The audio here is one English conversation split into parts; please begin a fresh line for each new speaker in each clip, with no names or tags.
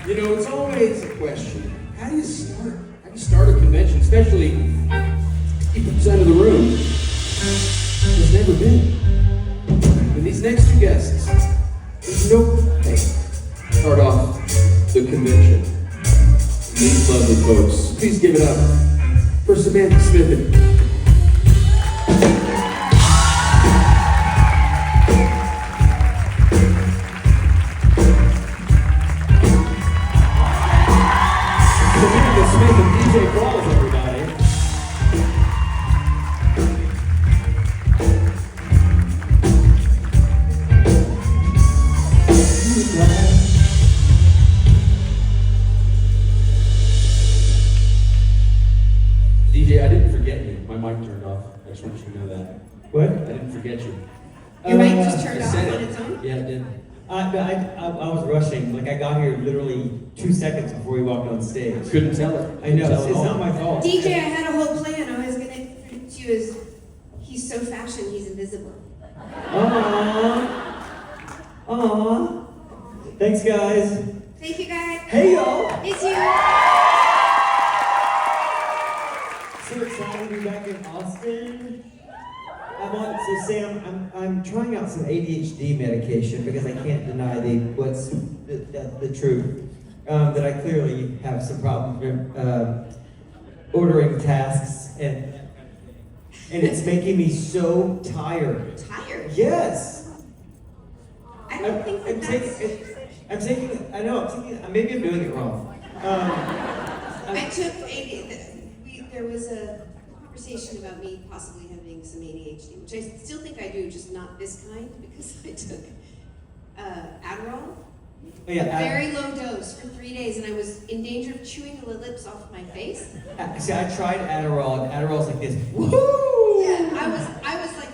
You know, it's always a question. How do you start? How do you start a convention, especially 50% of the room has never been? And these next two guests, there's no way start off the convention. These lovely folks, please give it up for Samantha Smith. DJ, I didn't forget you. My mic turned off. I just want you to know that.
What?
I didn't forget you.
Your mic just turned off on its own?
Yeah, it did.
I was rushing. Like, I got here literally 2 seconds before we walked on stage.
Couldn't tell it.
I know, it's not my fault.
DJ, I had a whole plan. I was going to introduce you as, he's so fashion, he's invisible.
Aww. Thanks, guys.
Thank you, guys.
Hey, y'all.
It's you.
So excited to be back in Austin. So Sam, I'm trying out some ADHD medication because I can't deny the truth. That I clearly have some problems with ordering tasks and it's making me so tired.
Tired?
Yes.
I don't think that
I'm taking, maybe I'm doing it wrong.
I took there was a conversation about me possibly having some ADHD, which I still think I do, just not this kind, because I took Adderall.
Oh, yeah,
very low dose for 3 days, and I was in danger of chewing the lips off my face.
See, I tried Adderall, and Adderall's like this. Woohoo!
Yeah, I was like,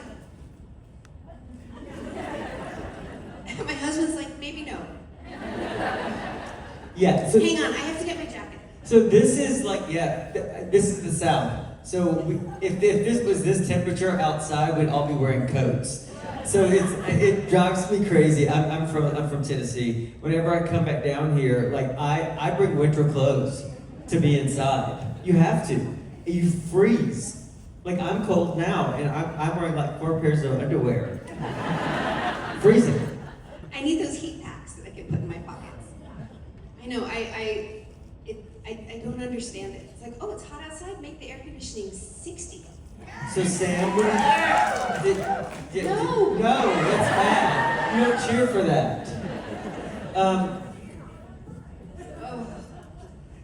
my husband's like, maybe no.
Yeah. So,
hang on, I have to get my jacket.
So this is like, this is the South. So if this was this temperature outside, we'd all be wearing coats. So it drives me crazy. I'm from Tennessee. Whenever I come back down here, like I bring winter clothes to be inside. You have to. You freeze. Like I'm cold now, and I'm wearing like 4 pairs of underwear. Freezing.
I need those heat packs that I can put in my pockets. I know. I don't understand it. It's like, oh, it's hot outside. Make the air conditioning 60.
So Sam, no,
No,
that's bad. You don't cheer for that.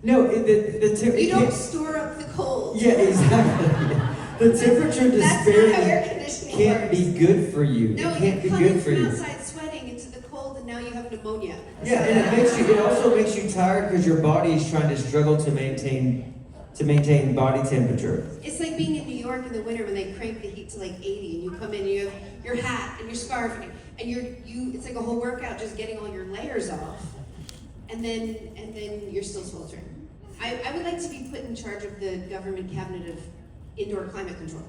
No,
you don't store up the cold.
Yeah, exactly. The temperature
disparity
can't be good for you.
No,
it can't be
you're
good for
coming
you.
from outside sweating into the cold, and now you have pneumonia.
Yeah, and it also makes you tired because your body is trying to struggle to maintain body temperature.
It's like being in New York in the winter when they crank the heat to like 80, and you come in and you have your hat and your scarf, and it's like a whole workout just getting all your layers off, and then you're still sweltering. I would like to be put in charge of the government cabinet of indoor climate control.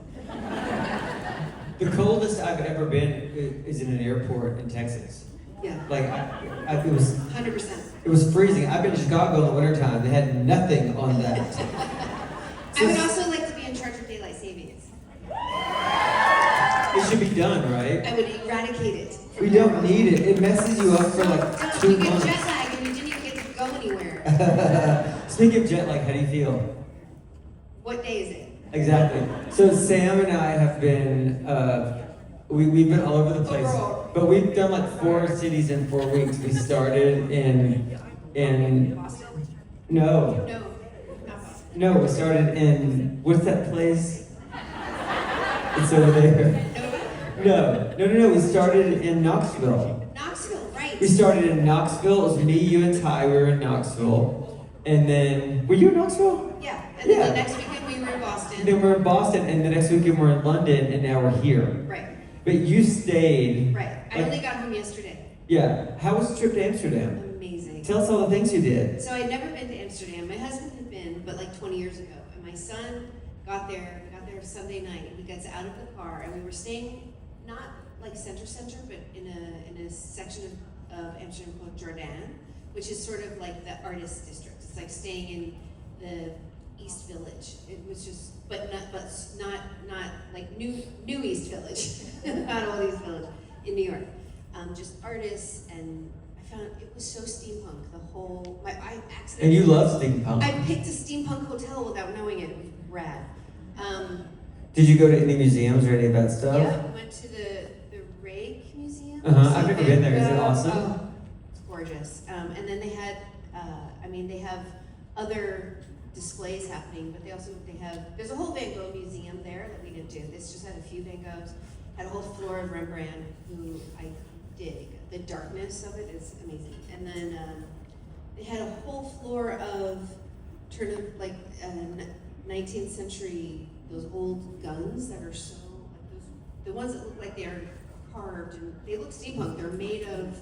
The coldest I've ever been is in an airport in Texas.
Yeah.
Like, it was
100%.
It was freezing. I've been to Chicago in the wintertime. They had nothing on that.
I would also like to be in charge of daylight savings.
It should be done, right?
I would eradicate it.
We don't need it. It messes you up for like 2
You get
months.
jet lag and you didn't even get to go anywhere.
Speaking of jet lag, how do you feel?
What day is it?
Exactly. So Sam and I have been, we've been all over the place. But we've done like 4 cities in 4 weeks. We started in
Boston?
No.
No, not Boston.
No, we started in, what's that place? It's over there. No. We started in Knoxville.
Knoxville, right.
We started in Knoxville. It was me, you, and Ty. We were in Knoxville. And then, were you in Knoxville?
Yeah, and then the next weekend we were in Boston.
Then we're in Boston, and the next weekend we're in London, and now we're here.
Right.
But you stayed.
Right. I only got home yesterday.
Yeah. How was the trip to Amsterdam?
Amazing.
Tell us all the things you did.
So I'd never been to Amsterdam. My husband had been, but like 20 years ago. And my son got there Sunday night. He gets out of the car, and we were staying not like center, but in a section of Amsterdam called Jordan, which is sort of like the artist district. It's like staying in the East Village. It was just, but not like new East Village, not old East Village in New York. Just artists, and I found it was so steampunk. The whole, I accidentally.
And you love steampunk.
I picked a steampunk hotel without knowing it. It was rad.
Did you go to any museums or any of that stuff?
Yeah, we went to the Rake Museum.
I've never been there. Is it awesome?
Oh, it's gorgeous. And then they had, they have other displays happening, but there's a whole Van Gogh museum there that we didn't do. This just had a few Van Goghs. Had a whole floor of Rembrandt, who I dig. The darkness of it is amazing. And then they had a whole floor of 19th century, those old guns that are so, like those, the ones that look like they're carved, and they look steampunk. They're made of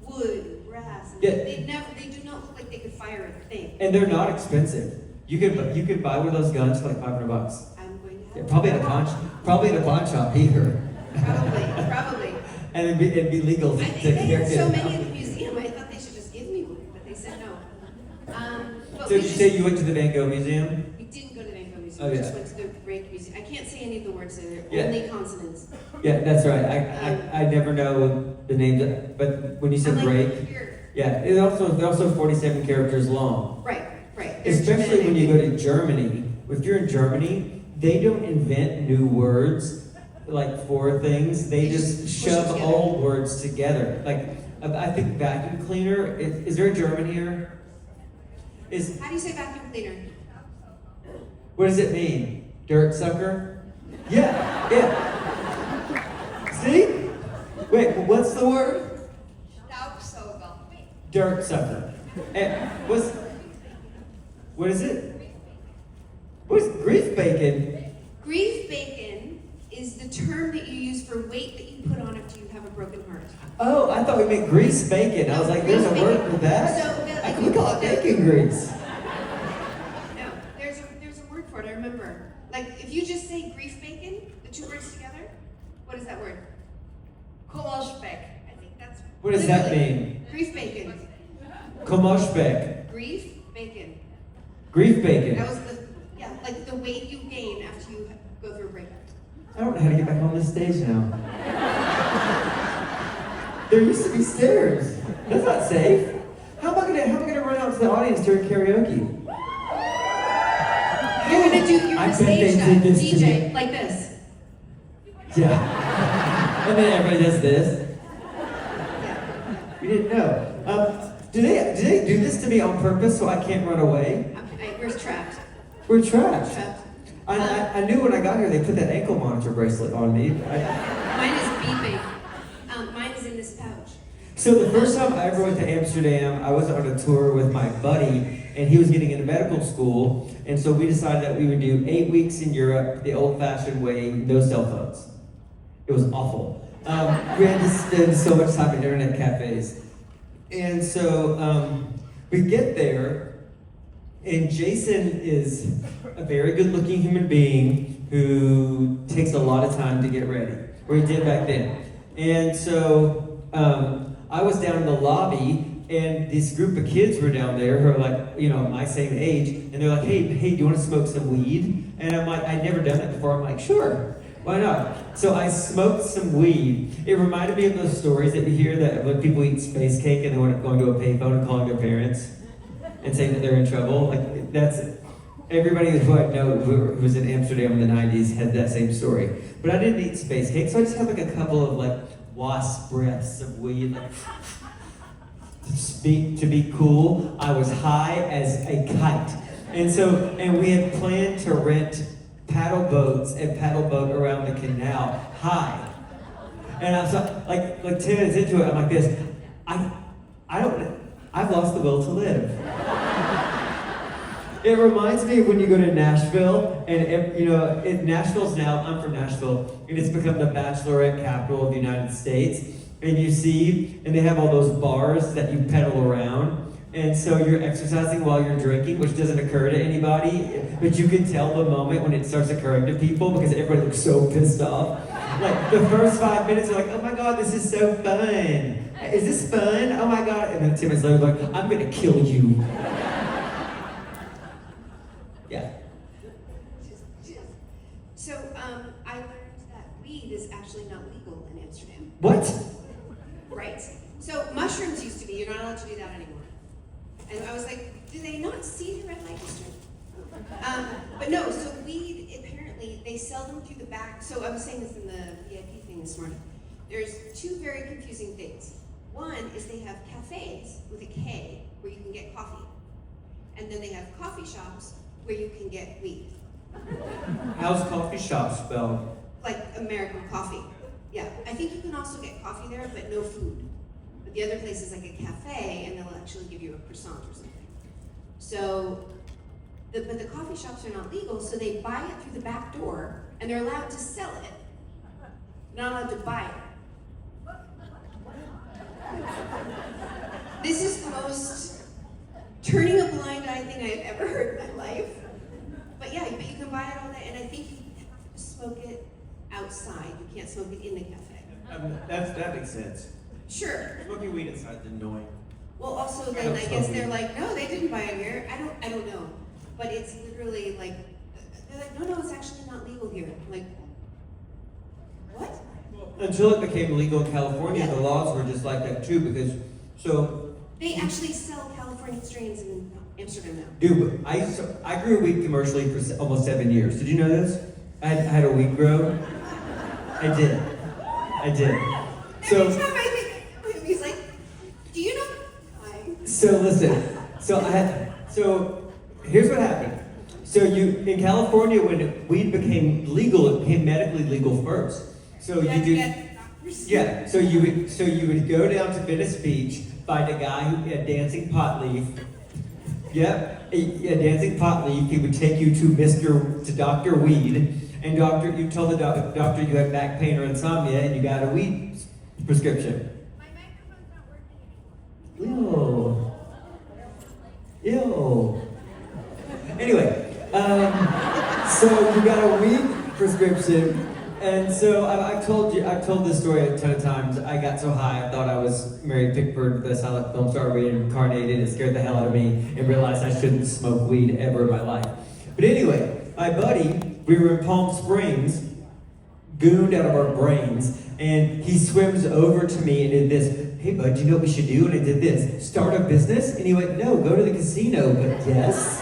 wood and brass. And
yeah.
They do not look like they could fire a thing.
And they're not expensive. You could buy one of those guns for like $500.
I'm going to have
Yeah, probably in a pawn shop here.
Probably.
And it'd be legal to
They had
carry
so
it.
many at the museum, I thought they should just give me one, but they said no. But
So did you say you went to the Van Gogh Museum?
We didn't go to the Van Gogh Museum,
Oh,
we
yeah.
just went to the Rake Museum. I can't say any of the words, they're
Yeah.
only consonants.
Yeah, that's right. I never know the names, but when you said
I'm like,
break,
here.
yeah, they're also 47 characters long.
Right. They're
Especially when you
Germanic.
go to Germany. If you're in Germany, they don't invent new words like for things. They just
push
shove
it together.
old words together. Like I think vacuum cleaner. Is there a German here?
How do you say vacuum cleaner?
What does it mean? Dirt sucker? Yeah. See? Wait, what's the word?
Staubsauger.
Dirt sucker. And what is it? What's grief bacon?
Grief bacon is the term that you use for weight that you put on after you have a broken heart.
Oh, I thought we meant grease bacon. I was like, there's a
Grease
word
bacon.
for that?
So,
We call it bacon grease.
No, there's a word for it, I remember. Like, if you just say grief bacon, the two words together, what is that word?
Kummerspeck.
I think that's...
What does that
literally,
mean?
Grief bacon.
Komoshbek.
Grief bacon.
Grief bacon.
That was like the weight you gain after you go through a breakup.
I don't know how to get back on this stage now. There used to be stairs. That's not safe. How am I gonna run out to the audience during karaoke?
You're
I
the
bet
stage
they did this to
DJ,
me.
like this.
Yeah. And then everybody does this. We didn't know. Do they do this to me on purpose so I can't run away?
We're trapped.
We're trapped.
Trapped.
I knew when I got here they put that ankle monitor bracelet on me.
Mine is beeping. Mine is in this pouch.
So the first time I ever went to Amsterdam, I was on a tour with my buddy, and he was getting into medical school, and so we decided that we would do 8 weeks in Europe, the old-fashioned way, no cell phones. It was awful. We had to spend so much time in internet cafes. And so we get there, and Jason is a very good-looking human being who takes a lot of time to get ready, or he did back then. And so I was down in the lobby, and this group of kids were down there who are like, my same age, and they're like, hey, do you want to smoke some weed? And I'm like, I'd never done that before. I'm like, sure, why not? So I smoked some weed. It reminded me of those stories that you hear that when people eat space cake and they want to go into a payphone and calling their parents and saying that they're in trouble. Like, that's everybody who I know who was in Amsterdam in the 90s had that same story. But I didn't eat space cake, so I just had like a couple of like wasp breaths of weed, like, to be cool. I was high as a kite. And we had planned to rent paddle boats and paddle boat around the canal high. And I was like 10 minutes into it, I'm like this, I've lost the will to live. It reminds me of when you go to Nashville, and Nashville's now, I'm from Nashville, and it's become the bachelorette capital of the United States. And and they have all those bars that you pedal around. And so you're exercising while you're drinking, which doesn't occur to anybody, but you can tell the moment when it starts occurring to people because everybody looks so pissed off. Like the first 5 minutes are like, oh my God, this is so fun. Is this fun? Oh my god. And then 10 minutes later, like, I'm gonna kill you. Yeah.
So, I learned that weed is actually not legal in Amsterdam.
What?
Right? So, mushrooms used to be, you're not allowed to do that anymore. And I was like, do they not see the red light district? But no, so weed, apparently, they sell them through the back. So I was saying this in the VIP thing this morning. There's two very confusing things. One is they have cafes with a K where you can get coffee. And then they have coffee shops where you can get weed.
How's coffee shop spelled?
Like American coffee. Yeah, I think you can also get coffee there, but no food. But the other place is like a cafe, and they'll actually give you a croissant or something. So, but the coffee shops are not legal, so they buy it through the back door, and they're allowed to sell it. Not allowed to buy it. This is the most turning a blind eye thing I've ever heard in my life. But yeah, but you can buy it all day, and I think you have to smoke it outside. You can't smoke it in the cafe.
That makes sense.
Sure.
Smoking weed inside is annoying.
Well, also then I guess they're like, no, they didn't buy it here. I don't know, but it's literally like they're like, no, it's actually not legal here. I'm like, what?
Until it became legal in California,
Yeah.
the laws were just like that too. Because
They actually sell California strains in Amsterdam now.
dude, I grew weed commercially for almost 7 years. Did you know this? I had a weed grow. I did. So.
Every time I think of him, he's like, do you know?
So listen, so here's what happened. So in California, when weed became legal, it became medically legal first. So you do, yeah. So you would go down to Venice Beach, find a guy who had dancing pot leaf. Yep, a dancing pot leaf. He would take you to Dr. Weed, and you tell the doctor you have back pain or insomnia, and you got a weed prescription.
My microphone's not working anymore.
Ew. Anyway, so you got a weed prescription, and so I've told this story a ton of times. I got so high, I thought I was Mary Pickford, the silent film star reincarnated. It scared the hell out of me, and realized I shouldn't smoke weed ever in my life. But anyway, my buddy, we were in Palm Springs, gooned out of our brains, and he swims over to me and did this. Hey bud, you know what we should do? And I did this. Start a business? And he went, no, go to the casino, but yes.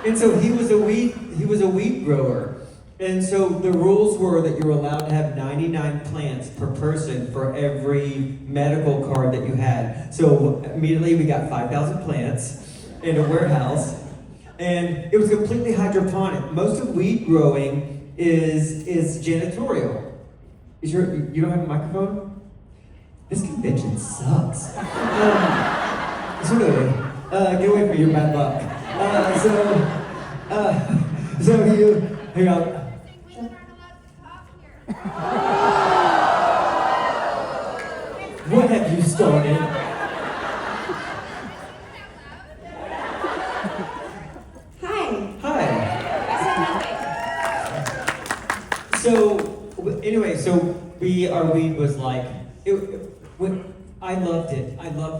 And so he was a weed grower. And so the rules were that you were allowed to have 99 plants per person for every medical card that you had. So immediately we got 5,000 plants in a warehouse. And it was completely hydroponic. Most of weed growing is janitorial. You don't have a microphone? This convention sucks. So anyway, get away from your bad luck. So you, hang on.
Women aren't allowed to talk here.
What have you started?
Hi.
Hi. So anyway, our weed was like, I loved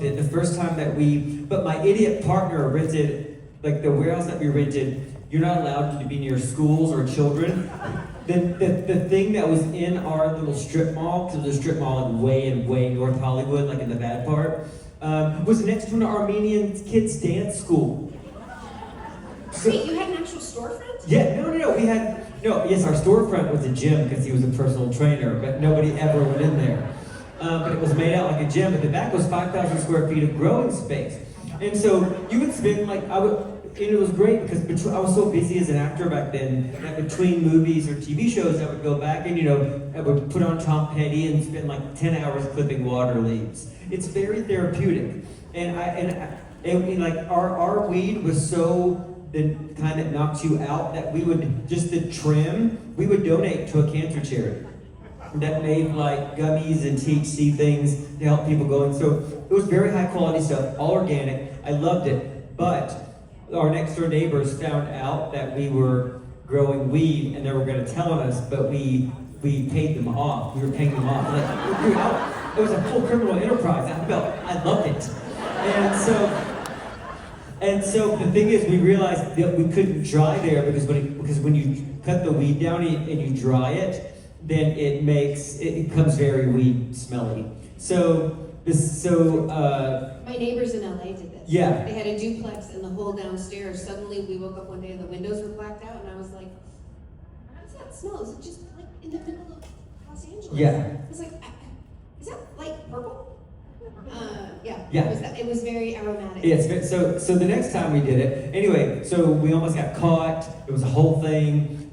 it. The first time that but my idiot partner rented, like the warehouse that we rented, you're not allowed to be near schools or children. The thing that was in our little strip mall, because there's a strip mall in way North Hollywood, like in the bad part, was next to an Armenian kids dance school.
Wait, you had an actual storefront?
Yeah, no. Yes, our storefront was a gym because he was a personal trainer, but nobody ever went in there. But it was made out like a gym, but the back was 5,000 square feet of growing space. And so you would spend and it was great because I was so busy as an actor back then that between movies or TV shows I would go back and I would put on Tom Petty and spend like 10 hours clipping water leaves. It's very therapeutic. And our weed was so the kind that knocks you out that we would, just the trim, we would donate to a cancer charity that made like gummies and THC things to help people go. And so it was very high quality stuff, all organic. I loved it. But our next door neighbors found out that we were growing weed and they were going to tell on us, but we paid them off. We were paying them off. Like, dude, It was a full criminal enterprise. I loved it. And so the thing is, we realized that we couldn't dry there because when you cut the weed down and you dry it, then it becomes very weed smelly.
My neighbors in LA did this.
Yeah.
They had a duplex and the whole downstairs. Suddenly we woke up one day and the windows were blacked out, and I was like, what's that smell? Is it just like in the middle of Los Angeles?
Yeah.
I was like, is that like purple? Yeah.
Yeah.
It was very aromatic.
Yes. So the next time we did it, anyway, so we almost got caught. It was a whole thing.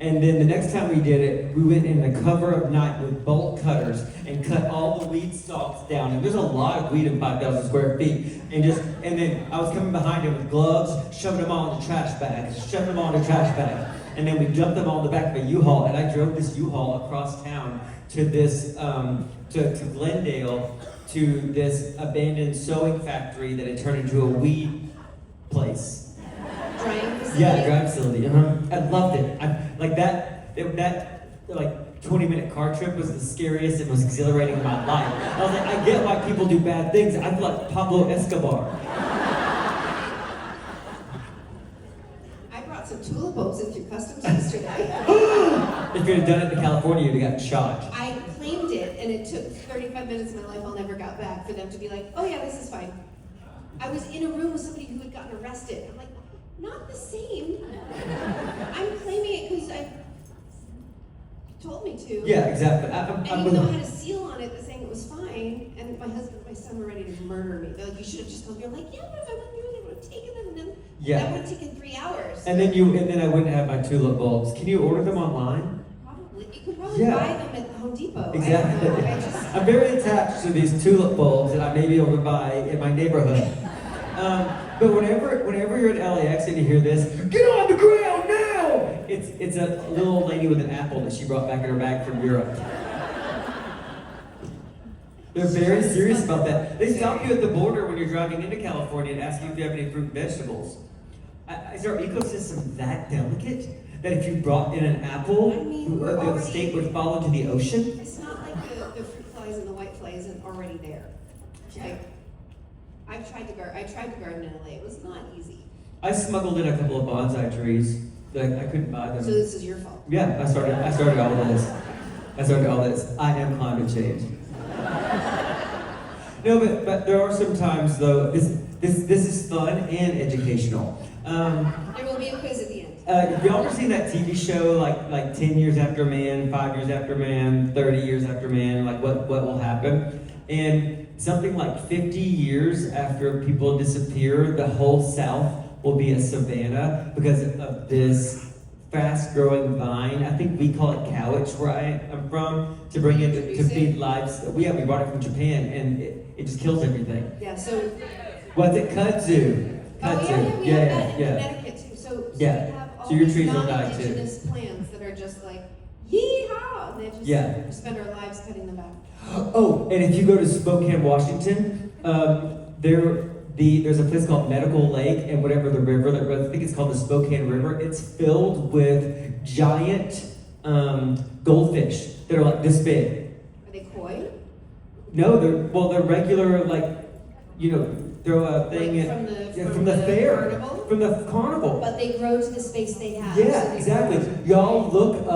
And then the next time we did it, we went in the cover of night with bolt cutters and cut all the weed stalks down. And there's a lot of weed in 5,000 square feet. And then I was coming behind him with gloves, shoving them all into trash bags, And then we dumped them all in the back of a U-Haul. And I drove this U-Haul across town to this, to Glendale, to this abandoned sewing factory that had turned into a weed place.
Drying facility?
Yeah, drying facility. I loved it. That 20-minute car trip was the scariest and most exhilarating of my life. I was like, I get why people do bad things. I feel like Pablo Escobar.
I brought some tulip bulbs in through customs yesterday.
If you'd have done it in California, you'd have gotten shot.
I claimed it, and it took 35 minutes of my life I'll never got back for them to be like, oh yeah, this is fine. I was in a room with somebody who had gotten arrested. I'm like, not the same. I'm claiming it because I told me to.
Yeah, exactly.
And even though I had a seal on it saying it was fine, and my husband and my son were ready to murder me. They're like, you should have just told me. I'm like, yeah, but if I went through, they would have taken them, and then that would have taken 3 hours.
And then I wouldn't have my tulip bulbs. Can you order them online?
Probably. You could probably buy them at Home Depot.
Exactly. I'm very attached to these tulip bulbs that I may be able to buy in my neighborhood. But whenever you're at LAX and you hear this, get on the ground now! It's a little old lady with an apple that she brought back in her bag from Europe. They're very serious about that. They stop you at the border when you're driving into California and ask you if you have any fruit and vegetables. Is our ecosystem that delicate that if you brought in an apple, the state would fall into the ocean?
It's not like the fruit flies and the white flies are already there. Like, I tried to garden in LA. It was not easy.
I smuggled in a couple of bonsai trees that I couldn't buy them.
So this is your fault.
Yeah, I started all this. I am climate change. No, but there are some times though. This is fun and educational.
There will be a quiz at the end.
Have y'all ever seen that TV show like 10 years after man, 5 years after man, 30 years after man? Like what will happen? And something like 50 years after people disappear, the whole South will be a savanna because of this fast-growing vine. I think we call it cowitch where I'm from, to bring in to feed lives. We brought it from Japan, and it just kills everything.
Yeah. So.
What's it? Kudzu.
Oh yeah. We have that in Connecticut too. So we have all
your
these
trees will die too.
non-indigenous plants that are just like yeehaw, and they just spend our lives cutting them back.
Oh, and if you go to Spokane, Washington, there's a place called Medical Lake, and whatever the river, I think it's called the Spokane River, it's filled with giant goldfish that are like this big.
Are they koi?
No, they're regular, they're a thing from the fair.
Carnival?
From the carnival.
But they grow to the space they have.
Yeah,
so
exactly. Y'all look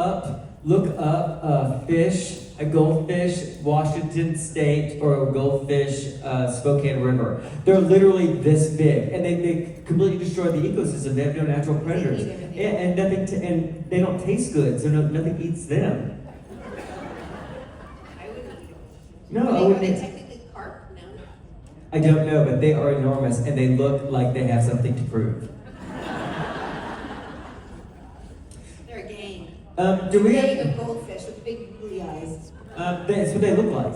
up fish, a goldfish, Washington State, or a goldfish, Spokane River. They're literally this big, and they completely destroy the ecosystem. They have no natural predators, and and they don't taste good, so nothing eats them.
I wouldn't eat them.
No,
Are they technically carp? No.
I don't know, but they are enormous, and they look like they have something to prove.
They're a gang.
Do we
Gang
have?
of goldfish with big googly eyes.
That's what they look like.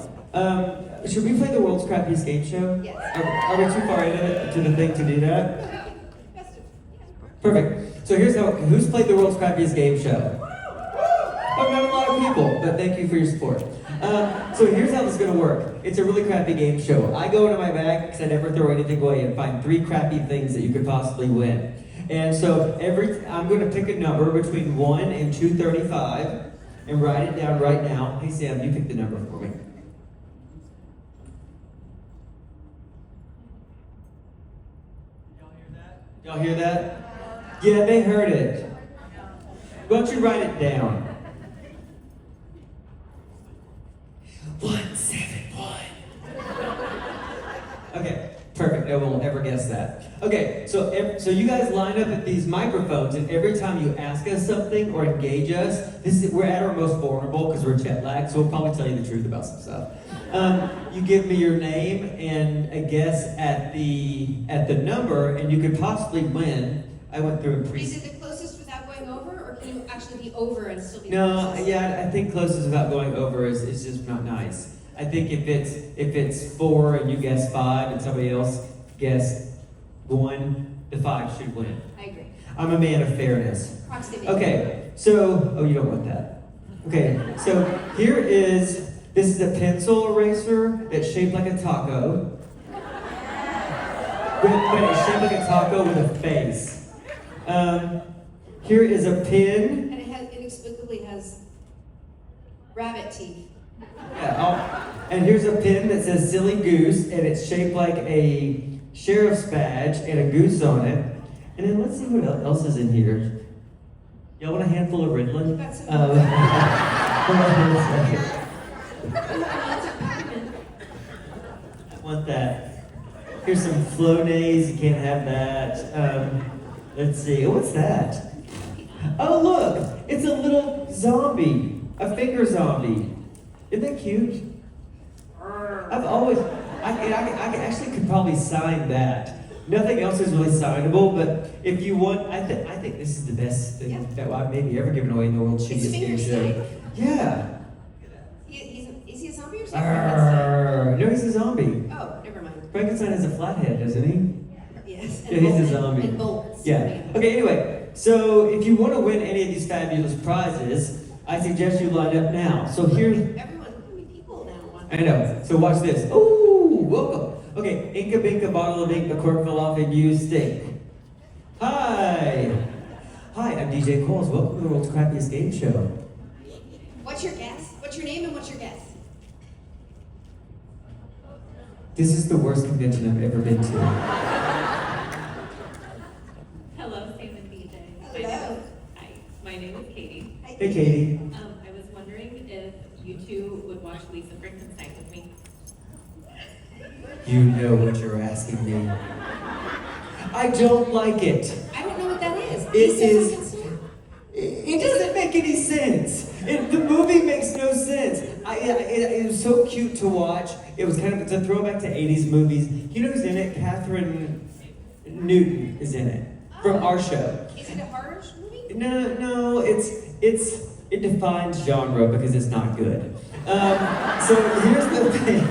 Should we play the world's crappiest game show?
Yes.
Are we too far into the thing to do that? Perfect. So who's played the world's crappiest game show? Oh, not a lot of people, but thank you for your support. So here's how this is going to work. It's a really crappy game show. I go into my bag, because I never throw anything away, and find 3 crappy things that you could possibly win. And so I'm going to pick a number between 1 and 235 and write it down right now. Hey Sam, you pick the number for me. Y'all hear that? Yeah, they heard it. Why don't you write it down? 171. Okay, perfect. No one will ever guess that. Okay, so you guys line up at these microphones, and every time you ask us something or engage us, we're at our most vulnerable because we're jet lagged, so we'll probably tell you the truth about some stuff. You give me your name and a guess at the number, and you could possibly win. I went through a
Is it the closest without going over, or can you actually be over and still be
No,
closest?
yeah, I think closest without going over is just not nice. I think if it's 4 and you guess 5 and somebody else guessed 1, the 5 should win.
I agree.
I'm a man of fairness.
Proximity.
Okay, so you don't want that. Okay, so this is a pencil eraser that's shaped like a taco. But it's shaped like a taco with a face. Here is a pin.
And it inexplicably has rabbit teeth.
Yeah, and here's a pin that says Silly Goose, and it's shaped like a sheriff's badge and a goose on it. And then let's see what else is in here. Y'all want a handful of Ritalin?
You got some-
Hold on a second. I want that. Here's some Flonase, you can't have that. Let's see, what's that? Oh look, it's a little zombie, a finger zombie. Isn't that cute? I actually could probably sign that. Nothing else is really signable, but if you want, I think this is the best thing that I've maybe ever given away in the world.
His
Shittiest game
finger's
show.
signed?
Yeah.
Is he a zombie or something?
No, he's a zombie.
Oh, never mind.
Frankenstein has a flathead, doesn't he?
Yes.
Yeah, he's a zombie.
And bolts.
Yeah. Okay, anyway, so if you want to win any of these fabulous prizes, I suggest you line up now. So here's...
Everyone, how many people now want
I know. So watch this. Ooh, welcome. Okay, Inka Binka, bottle of ink, the cork fell off and you stink. Hi. Hi, I'm DJ Coles. Welcome to the world's crappiest game show.
What's your guess? What's your name and what's your guess?
This is the worst convention I've ever been to.
Hello, Sam and DJ.
Hello.
Hi, my name is Katie.
Hi,
Hey, Katie.
I was wondering if you two would watch Lisa Frankenstein with me.
You know what you're asking me. I don't like it.
I don't know what that is.
It
Lisa
is-
Frankenstein?
It doesn't make any sense. The movie makes no sense. It was so cute to watch. It was it's a throwback to 80s movies. You know who's in it? Catherine Newton is in it. From our show.
Is it a horror movie?
No, it defines genre because it's not good. So here's the thing.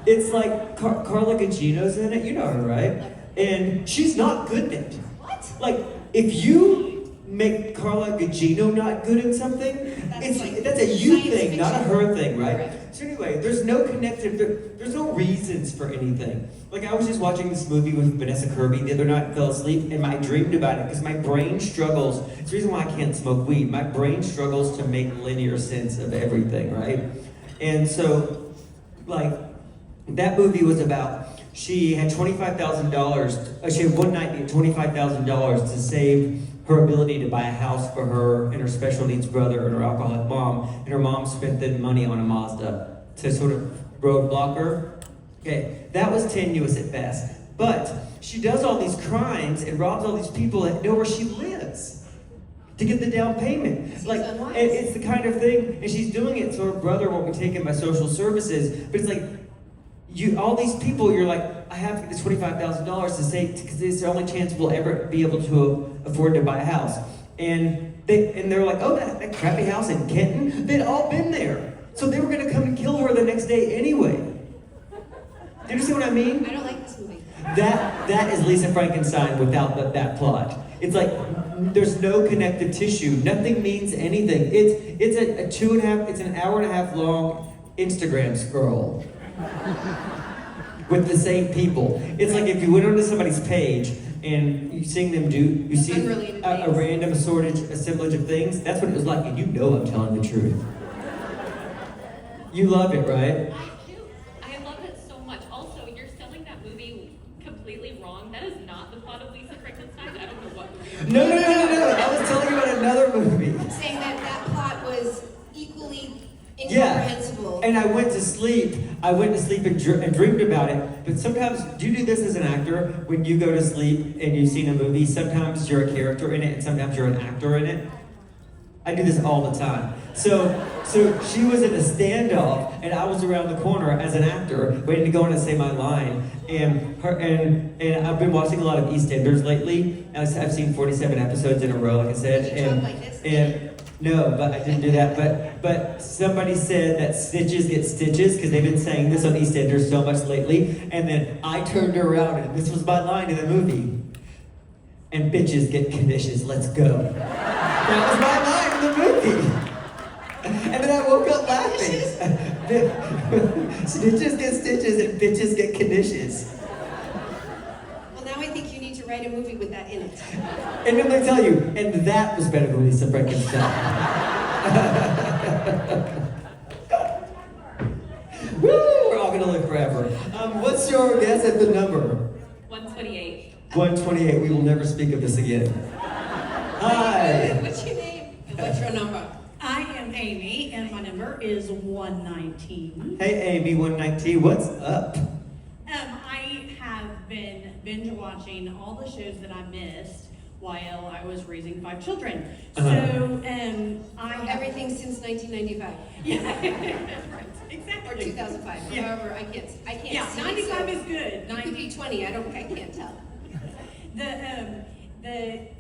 It's like Carla Gugino's in it. You know her, right? And she's not good in it.
What?
Like, if you make Carla Gugino not good in something, that's a you
science
thing, not a
fiction.
her thing, right?
Correct.
So anyway, there's no there's no reasons for anything. Like, I was just watching this movie with Vanessa Kirby the other night and fell asleep, and I dreamed about it because my brain struggles. It's the reason why I can't smoke weed. My brain struggles to make linear sense of everything, right? And so, like, that movie was about, she had $25,000, she had one night to get $25,000 to save her ability to buy a house for her and her special needs brother and her alcoholic mom, and her mom spent the money on a Mazda to sort of roadblock her. Okay, that was tenuous at best. But she does all these crimes and robs all these people that know where she lives to get the down payment.
Seems
Like,
unwise.
and it's the kind of thing, and she's doing it so her brother won't be taken by social services, but it's like, all these people, you're like, I have to get this $25,000 to save, because it's the only chance we'll ever be able to afford to buy a house. And they're like, oh, that crappy house in Kenton, they'd all been there. So they were gonna come and kill her the next day anyway. Do you understand what I mean?
I don't like this movie.
That is Lisa Frankenstein without that plot. It's like, there's no connective tissue. Nothing means anything. It's an hour and a half long Instagram scroll with the same people. It's like if you went onto somebody's page and you see
Unrelated
a
things.
random assemblage of things. That's what it was like, and you know I'm telling the truth. You love it, right?
I do. I love it so much. Also, you're selling that movie completely completely wrong. That is not the plot of Lisa Frankenstein. I don't know what movie you're
No. I was telling you about another movie.
Saying that plot was equally
Yeah.
incomprehensible.
And I went to sleep. And dreamed about it. But sometimes, do you do this as an actor? When you go to sleep and you've seen a movie, sometimes you're a character in it and sometimes you're an actor in it. I do this all the time. So she was in a standoff, and I was around the corner as an actor, waiting to go in and say my line. And I've been watching a lot of EastEnders lately. I've seen 47 episodes in a row, like I said.
Did you talk like this?
No, but I didn't do that. But somebody said that snitches get stitches because they've been saying this on EastEnders so much lately. And then I turned around, and this was my line in the movie. And bitches get conditions. Let's go. That was my line in the movie. And then I woke up laughing. Snitches get stitches and bitches get conditions.
Well, now I think you need to write a movie with that in it.
And then let me tell you, and that was better than Lisa Frankenstein. Woo! We're all gonna live forever. What's your guess at the number?
128.
128. We will never speak of this again. Hi.
What's your name? And what's your number?
I am Amy, and my number is 119.
Hey, Amy, 119. What's up?
I have been binge watching all the shows that I missed while I was raising 5 children. So, I have
Everything since 1995.
Yeah, right, exactly.
Or 2005.
Yeah.
However, I can't
Yeah,
see.
95
so
is good.
You could be 20. I can't tell.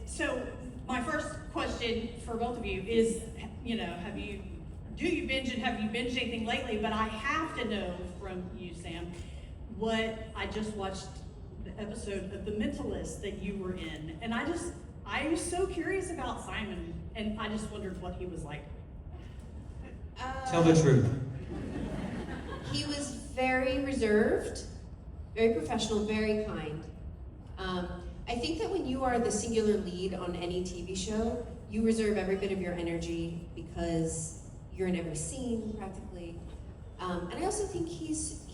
So my first question for both of you is, do you binge and have you binged anything lately? But I have to know from you, Sam, what I just watched the episode of The Mentalist that you were in, and I was so curious about Simon, and I just wondered what he was like.
Tell the truth.
He was very reserved, very professional, very kind. I think that when you are the singular lead on any TV show, you reserve every bit of your energy because you're in every scene practically. And I also think he's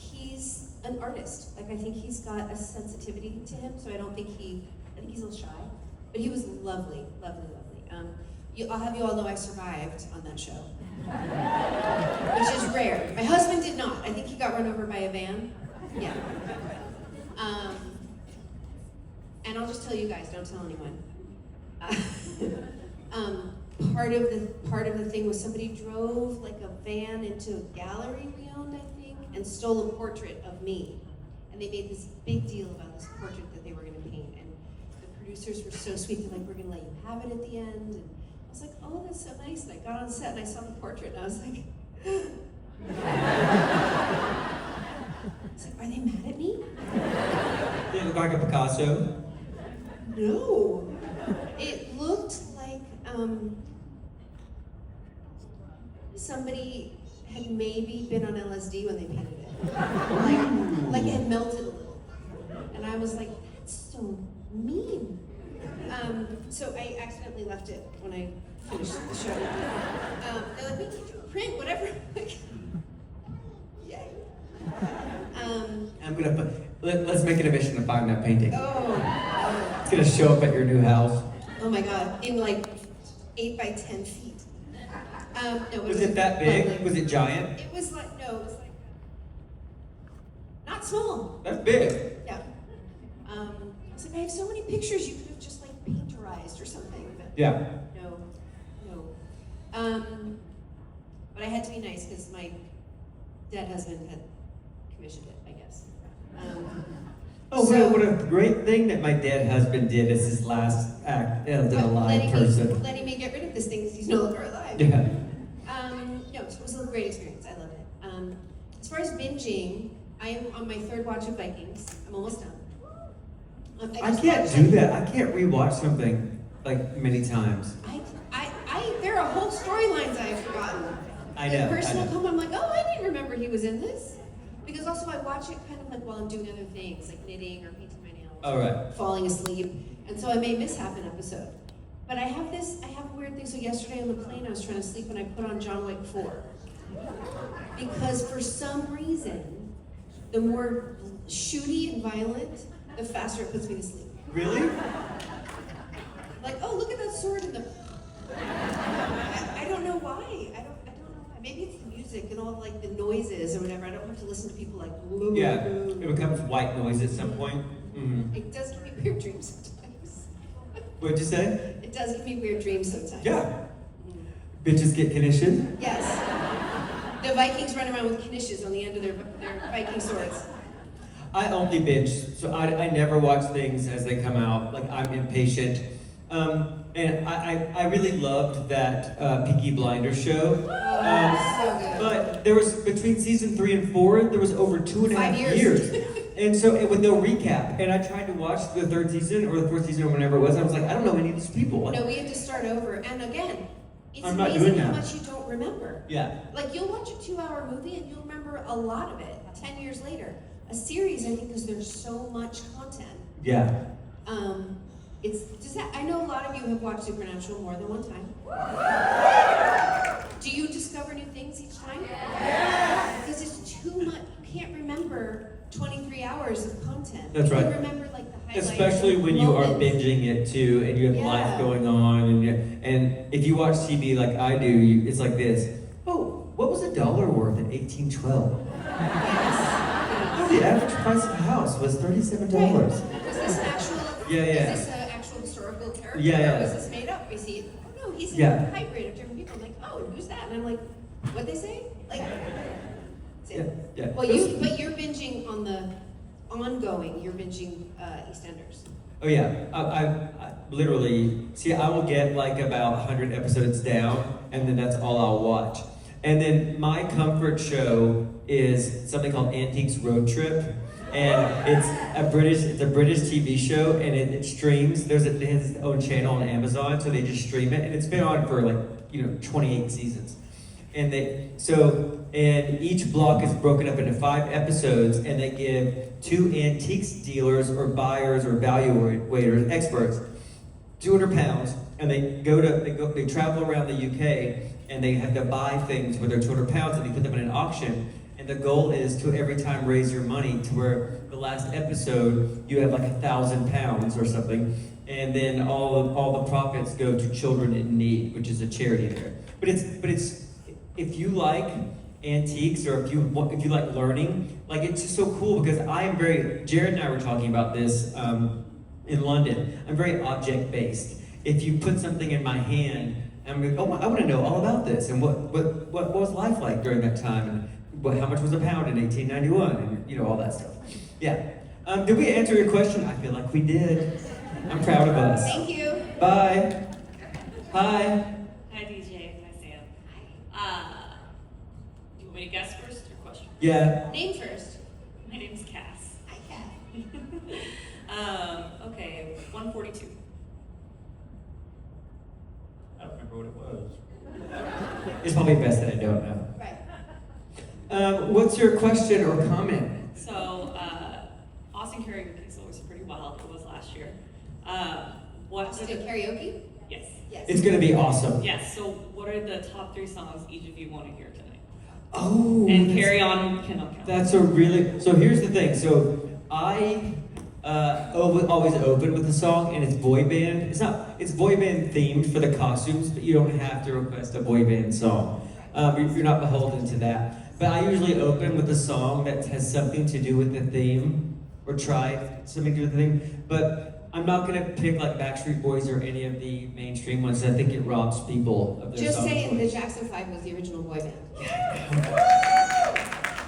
an artist. Like, I think he's got a sensitivity to him, so I think he's a little shy. But he was lovely, lovely, lovely. I'll have you all know I survived on that show, which is rare. My husband did not. I think he got run over by a van. Yeah. And I'll just tell you guys, don't tell anyone. Part of the thing was somebody drove like a van into a gallery we owned, I think, and stole a portrait of me. And they made this big deal about this portrait that they were going to paint. And the producers were so sweet. They're like, we're going to let you have it at the end. And I was like, oh, that's so nice. And I got on set and I saw the portrait and I was like, are they mad at me?
Did it look like a Picasso?
No. It looked like somebody had maybe been on LSD when they painted it. Like it had melted a little. And I was like, that's so mean. So I accidentally left it when I finished the show. They're like, we can do a print, whatever. Yay.
I'm gonna let's make it a mission to find that painting.
Oh.
It's gonna show up at your new house.
Oh my God, in like 8 by 10 feet. No,
Was it that big?
lovely.
Was it giant?
It was like, no, it was like, not small.
That's big.
Yeah. I was like, I have so many pictures you could have just like painterized or something. But
Yeah.
No. But I had to be nice because my dead husband had commissioned it, I guess.
What a great thing that my dead husband did as his last act as an alive person.
Letting me get rid of this thing because he's no longer alive.
Yeah.
No, so it was a great experience. I loved it. As far as binging, I am on my 3rd watch of Vikings. I'm almost done.
I can't do that. I can't rewatch something like many times.
There are whole storylines I have forgotten.
I know.
The person will come, I'm like, oh, I didn't remember he was in this. Because also I watch it kind of like while I'm doing other things, like knitting or painting my nails.
All right.
Falling asleep. And so I may miss half an episode. But I have a weird thing. So yesterday on the plane, I was trying to sleep and I put on John Wick 4. Because for some reason, the more shooty and violent the faster it puts me to sleep.
Really?
Like, oh, look at that sword in the. I don't know why. I don't know why. Maybe it's the music and all like the noises or whatever. I don't have to listen to people like.
Yeah, it becomes white noise at some point. Mm-hmm.
It does give me weird dreams sometimes.
What'd you say?
It does give me weird dreams sometimes.
Yeah. Bitches get conditioned.
Yes. The Vikings run around with knishes on the end of their Viking swords.
I only binge, so I never watch things as they come out. Like, I'm impatient. And I really loved that Peaky Blinders show.
So good.
But there was, between season 3 and 4, there was over 2.5
5
years. And so, and with no recap. And I tried to watch the 3rd season or the 4th season or whenever it was. And I was like, I don't know any of these people.
No, we had to start over. And again, it's
I'm not
amazing
doing
how
that.
much you don't remember.
Yeah.
Like, you'll watch a 2-hour movie and you'll remember a lot of it 10 years later. A series, I think, because there's so much content.
Yeah.
I know a lot of you have watched Supernatural more than one time. Do you discover new things each time? Because it's too much. You can't remember 23 hours of content.
That's right.
You remember like the highlights.
Especially when you are
moments.
binging it too, and you have
Yeah.
life going on, and if you watch TV like I do, it's like this. Oh, what was $1 worth in 1812? Oh, the average price of a house was $37.
Was this an actual?
Yeah.
Is this an actual historical character?
Yeah.
Or was this made up? Is he? Oh no, he's
Yeah.
a hybrid of different people. I'm like, oh, who's that? And I'm like, what'd they say? Like, that's it.
Yeah.
Well, but you're binging on the ongoing. You're binging EastEnders.
Oh yeah, I literally, see, I will get like about 100 episodes down, and then that's all I'll watch. And then my comfort show is something called Antiques Road Trip, and it's a British TV show, and it streams. It has its own channel on Amazon, so they just stream it, and it's been on for 28 seasons. And each block is broken up into 5 episodes, and they give 2 antiques dealers or buyers or valuators, experts, 200 pounds, and they travel around the UK, and they have to buy things with their 200 pounds, and they put them in an auction. And the goal is to every time raise your money to where the last episode you have like 1,000 pounds or something, and then all the profits go to children in need, which is a charity there. But it's if you like antiques or if you like learning, like it's just so cool because Jared and I were talking about this in London. I'm very object based. If you put something in my hand, I'm like, oh, I want to know all about this and what was life like during that time and how much was a pound in 1891 and all that stuff. Yeah. Did we answer your question? I feel like we did. I'm proud of us.
Thank you.
Bye. Hi.
Hi, DJ. Hi, Sam. Do you want me to guess first or question?
Yeah.
Name first.
My name's Cass.
Hi, Kat.
Okay, 142.
I don't remember what it was. It's probably best that I don't know.
Right.
What's your question or comment?
So, Austin Karaoke is always pretty wild. It was last year. What
Austin Karaoke?
Yes.
Yes.
It's gonna be awesome.
Yes, so what are the top 3 songs each of you want to hear tonight?
Oh.
And Carry On cannot count.
That's so here's the thing. So I always open with the song, and it's boy band. It's boy band themed for the costumes, but you don't have to request a boy band song. You're not beholden to that. But I usually open with a song that has something to do with the theme, or try something to do with the theme. But I'm not gonna pick like Backstreet Boys or any of the mainstream ones. I think it robs people of their
Just
song
saying, the
choice.
Jackson 5 was the original boy band.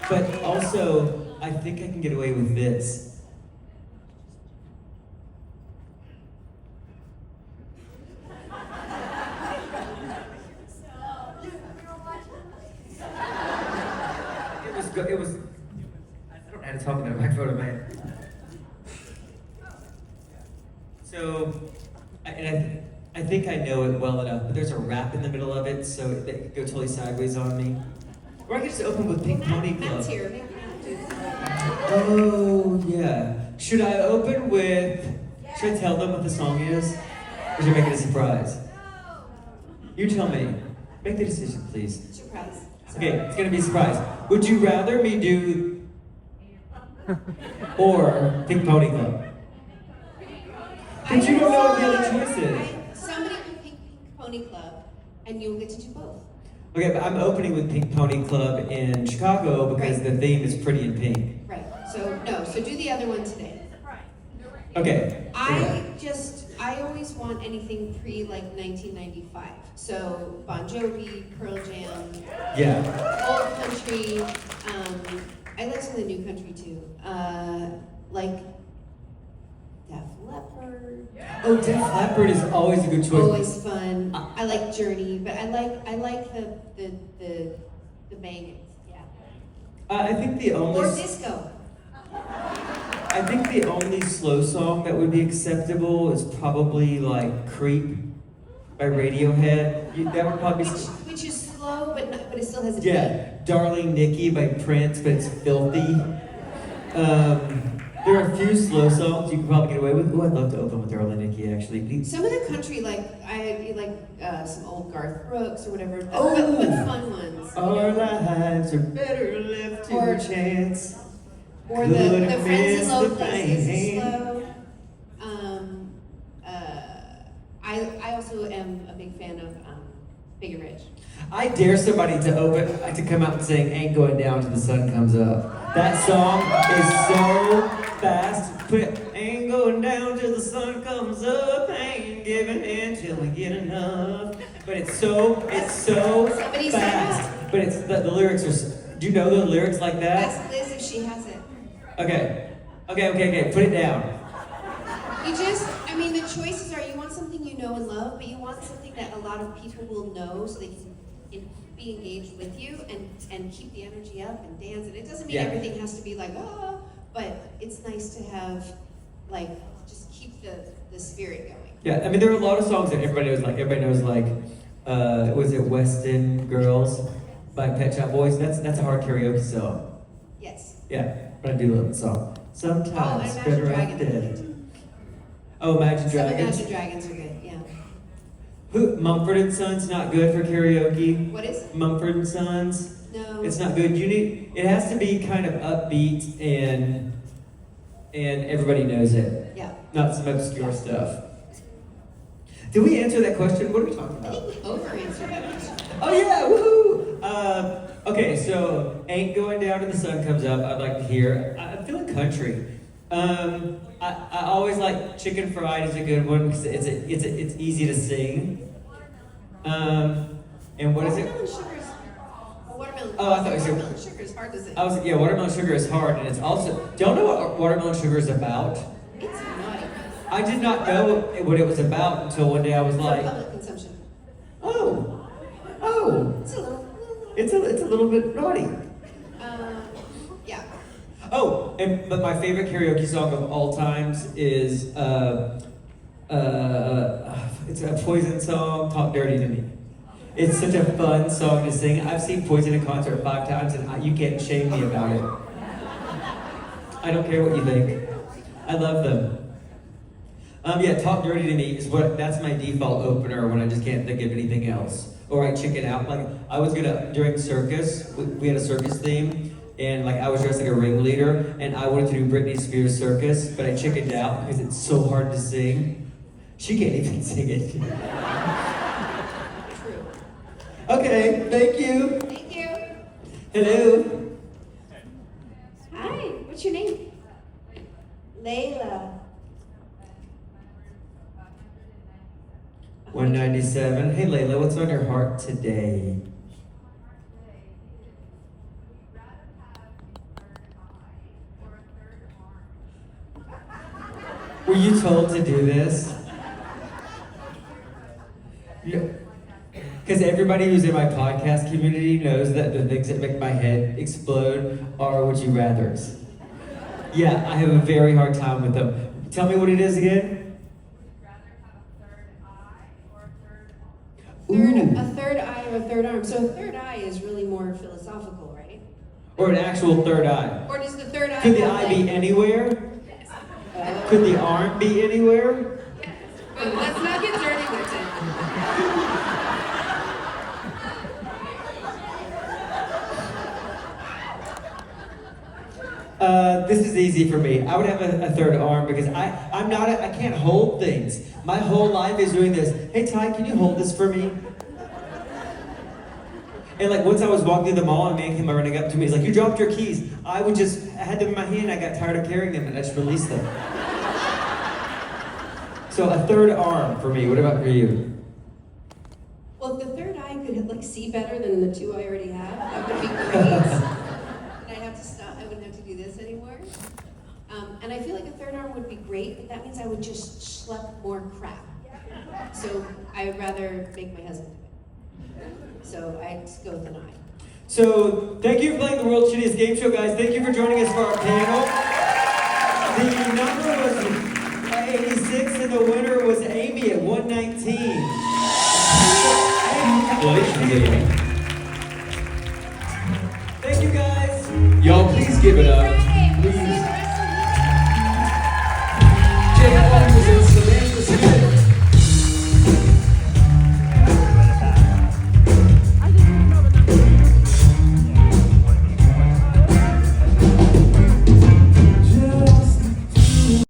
But also, I think I can get away with this. It was. I don't know how to talk in a microphone in my head. So, I think I know it well enough, but there's a rap in the middle of it, so it could go totally sideways on me. Or I could just open with Pink Pony Club.
Matt's here. Maybe
Oh, yeah. Should I open with... Should I tell them what the song is? Or should I make it a surprise? You tell me. Make the decision, please.
surprise.
Okay, it's gonna be a surprise. Would you rather me do... or Pink Pony Club? But you don't know what the other choice is.
Somebody pick Pink Pony Club, and you'll get to do both.
Okay, but I'm opening with Pink Pony Club in Chicago because the theme is pretty in pink.
Right. So no. So do the other one today.
Okay.
I always want anything pre like 1995. So Bon Jovi, Pearl Jam,
Yeah.
old country. I like some of the new country too. Like Def Leppard.
Oh, Def Leppard is always a good choice.
Always fun. I like Journey, but I like the bangers. Yeah.
I think the only.
Or disco.
I think the only slow song that would be acceptable is probably like "Creep" by Radiohead. That would probably be.
Which is slow, but it still has a
Yeah, "Darling Nikki" by Prince, but it's filthy. There are a few slow songs you can probably get away with. Oh, I'd love to open with "Darling Nikki" actually.
beat. Some of the country, like I like some old Garth Brooks or whatever, but
Oh.
fun ones.
Our lives are better left to
Or-
chance.
Or the
Couldn't
Friends
miss
in Low
the
Places is
pain.
slow. I also am a big fan of Big and Rich.
I dare somebody to come out and sing "Ain't Going Down Till the Sun Comes Up." That song is so fast. Put it, ain't going down till the sun comes up. Ain't giving in till we get enough. But it's so
Somebody say
fast. But it's the lyrics are. Do you know the lyrics like that?
That's Liz if she has it.
Okay. Put it down.
The choices are you want something you know and love, but you want something that a lot of people will know so they can be engaged with you and keep the energy up and dance. And it doesn't mean everything has to be like, oh, but it's nice to have, like, just keep the spirit going.
Yeah, I mean there are a lot of songs that everybody knows was it Weston Girls by Pet Shop Boys? That's a hard karaoke song.
Yes.
Yeah, but I do love the song. Sometimes
and
better
Imagine
off
Dragons.
dead. Oh, Imagine
Some
Dragons.
Imagine Dragons are good, yeah.
Mumford and Sons not good for karaoke.
What is?
Mumford and Sons.
No.
It's not good. It has to be kind of upbeat and everybody knows it.
Yeah.
Not some obscure stuff. Did we answer that question? What are we talking
I
about?
think we over-answered that question.
Oh yeah, woohoo! Okay, so "Ain't Going Down Till the Sun Comes Up." I'd like to hear. I'm feeling country. I always like "Chicken Fried" is a good one because it's easy to sing. And what is it?
Watermelon sugar is... Watermelon.
Oh, I thought you said-
Watermelon sugar is hard to say.
Watermelon sugar is hard, and it's also. Don't know what watermelon sugar is about.
It's naughty.
I did not know what it was about until one day I was
For
like,
public consumption.
oh,
It's a little...
it's a little bit naughty.
Yeah.
Oh, but my favorite karaoke song of all times is it's a Poison song, "Talk Dirty to Me." It's such a fun song to sing. I've seen Poison in concert 5 times, and you can't shame me about it. I don't care what you think. I love them. "Talk Dirty to Me" is that's my default opener when I just can't think of anything else. Or I chicken out. Like I was during circus, we had a circus theme. And I was dressed like a ringleader, and I wanted to do Britney Spears Circus, but I chickened out because it's so hard to sing. She can't even sing it.
True.
Okay, thank you.
Thank you.
Hello.
Hi, what's your name? Layla.
197. Hey Layla, what's on your heart today? Were you told to do this? Because everybody who's in my podcast community knows that the things that make my head explode are would you rathers. Yeah, I have a very hard time with them. Tell me what it is again.
A third eye or a third arm. So a third eye is really more philosophical, right?
Or an actual third eye.
Or does the third eye
Could the
have,
eye be anywhere? Could the arm be anywhere?
But let's not get dirty with it.
This is easy for me. I would have a third arm because I can't hold things. My whole life is doing this. Hey Ty, can you hold this for me? And like once I was walking through the mall and a man came running up to me, he's like, you dropped your keys. I had them in my hand, I got tired of carrying them and I just released them. So a third arm for me. What about for you?
Well, if the third eye could like see better than the two I already have, that would be great. And I'd have to stop. I wouldn't have to do this anymore. And I feel like a third arm would be great, but that means I would just schlep more crap. So I would rather make my husband do it. So I'd go with an eye.
So thank you for playing the world's shittiest game show, guys. Thank you for joining us for our panel. The number was 86 and the winner was Amy at 119.
Congratulations, Amy.